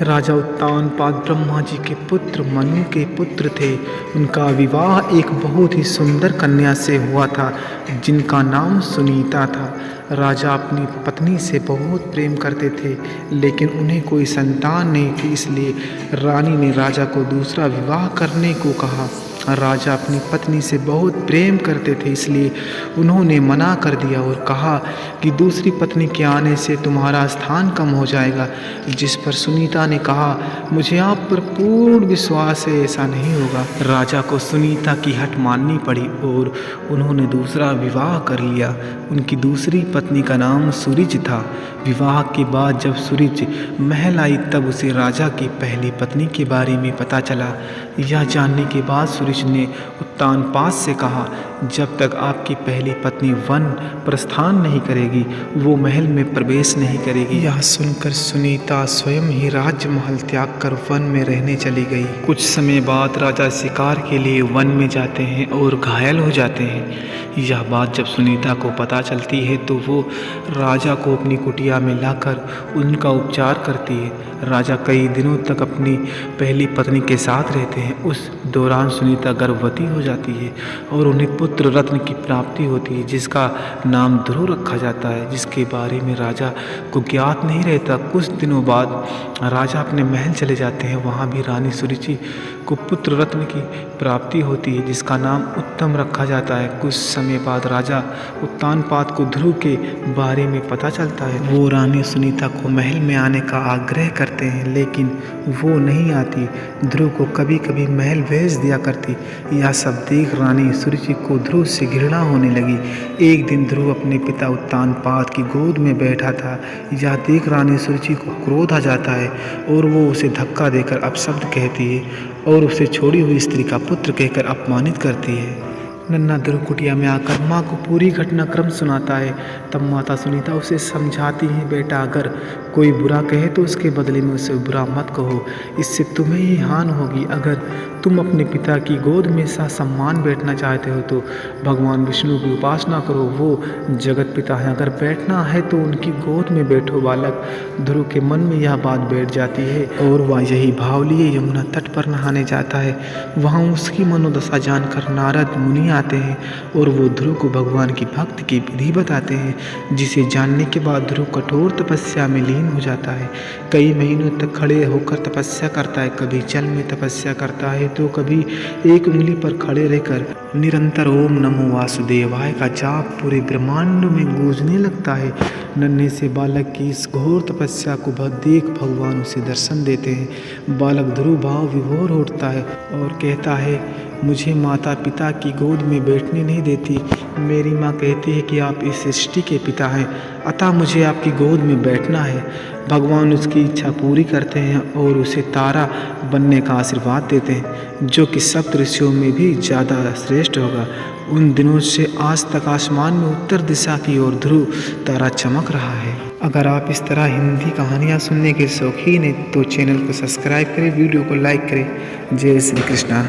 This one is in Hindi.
राजा उत्तानपाद ब्रह्मा जी के पुत्र मनु के पुत्र थे। उनका विवाह एक बहुत ही सुंदर कन्या से हुआ था जिनका नाम सुनीता था। राजा अपनी पत्नी से बहुत प्रेम करते थे, लेकिन उन्हें कोई संतान नहीं थी, इसलिए रानी ने राजा को दूसरा विवाह करने को कहा। राजा अपनी पत्नी से बहुत प्रेम करते थे, इसलिए उन्होंने मना कर दिया और कहा कि दूसरी पत्नी के आने से तुम्हारा स्थान कम हो जाएगा। जिस पर सुनीता ने कहा, मुझे आप पर पूर्ण विश्वास है, ऐसा नहीं होगा। राजा को सुनीता की हट माननी पड़ी और उन्होंने दूसरा विवाह कर लिया। उनकी दूसरी पत्नी का नाम सूरज था। विवाह के बाद जब सूरज महल आई तब उसे राजा की पहली पत्नी के बारे में पता चला। यह जानने के बाद सूरज ने उत्तानपाद से कहा, जब तक आपकी पहली पत्नी वन प्रस्थान नहीं करेगी वो महल में प्रवेश नहीं करेगी। यह सुनकर सुनीता स्वयं ही राजमहल त्याग कर वन में रहने चली गई। कुछ समय बाद राजा शिकार के लिए वन में जाते हैं और घायल हो जाते हैं। यह बात जब सुनीता को पता चलती है तो वो राजा को अपनी कुटिया में लाकर उनका उपचार करती है। राजा कई दिनों तक अपनी पहली पत्नी के साथ रहते हैं। उस दौरान सुनीता गर्भवती हो जाती है और उन्हें पुत्र रत्न की प्राप्ति होती है जिसका नाम ध्रुव रखा जाता है, जिसके बारे में राजा को ज्ञात नहीं रहता। कुछ दिनों बाद राजा अपने महल चले जाते हैं। वहाँ भी रानी सुरुचि को पुत्र रत्न की प्राप्ति होती है जिसका नाम उत्तम रखा जाता है। कुछ समय बाद राजा उत्तानपाद को ध्रुव के बारे में पता चलता है। वो रानी सुनीता को महल में आने का आग्रह करते हैं, लेकिन वो नहीं आती। ध्रुव को कभी कभी महल भेज दिया करती। यह सब देख रानी सुरुचि को ध्रुव से घृणा होने लगी। एक दिन ध्रुव अपने पिता उत्तानपाद की गोद में बैठा था। यह देख रानी सुरुचि को क्रोध आ जाता है और वो उसे धक्का देकर अपशब्द कहती है और उसे छोड़ी हुई स्त्री का पुत्र कहकर अपमानित करती है। नन्हा ध्रुव कुटिया में आकर माँ को पूरी घटनाक्रम सुनाता है। तब माता सुनीता उसे समझाती है, बेटा अगर कोई बुरा कहे तो उसके बदले में उसे बुरा मत कहो, इससे तुम्हें ही हानि होगी। अगर तुम अपने पिता की गोद में सम्मान बैठना चाहते हो तो भगवान विष्णु की उपासना करो, वो जगत पिता है। अगर बैठना है तो उनकी गोद में बैठो। बालक ध्रुव के मन में यह बात बैठ जाती है और वह यही भाव लिए यमुना तट पर नहाने जाता है। वहाँ उसकी मनोदशा जानकर नारद मुनि आते हैं और वो ध्रुव को भगवान की भक्ति की विधि बताते हैं, जिसे जानने के बाद ध्रुव कठोर तपस्या में लीन हो जाता है। कई महीनों तक खड़े होकर तपस्या करता है। कभी जल में तपस्या करता है तो कभी एक उंगली पर खड़े रहकर निरंतर ओम नमो वासुदेवाय का जाप पूरे ब्रह्मांड में गूंजने लगता है। नन्हे से बालक की इस घोर तपस्या को देख भगवान उसे दर्शन देते हैं। बालक ध्रुव भाव विभोर उठता है और कहता है, मुझे माता पिता की गोद में बैठने नहीं देती। मेरी माँ कहती है कि आप इस सृष्टि के पिता हैं, अतः मुझे आपकी गोद में बैठना है। भगवान उसकी इच्छा पूरी करते हैं और उसे तारा बनने का आशीर्वाद देते हैं, जो कि सप्त ऋषियों में भी ज़्यादा श्रेष्ठ होगा। उन दिनों से आज तक आसमान में उत्तर दिशा की ओर ध्रुव तारा चमक रहा है। अगर आप इस तरह हिंदी कहानियाँ सुनने के शौकीन हैं तो चैनल को सब्सक्राइब करें, वीडियो को लाइक करें। जय श्री कृष्णा।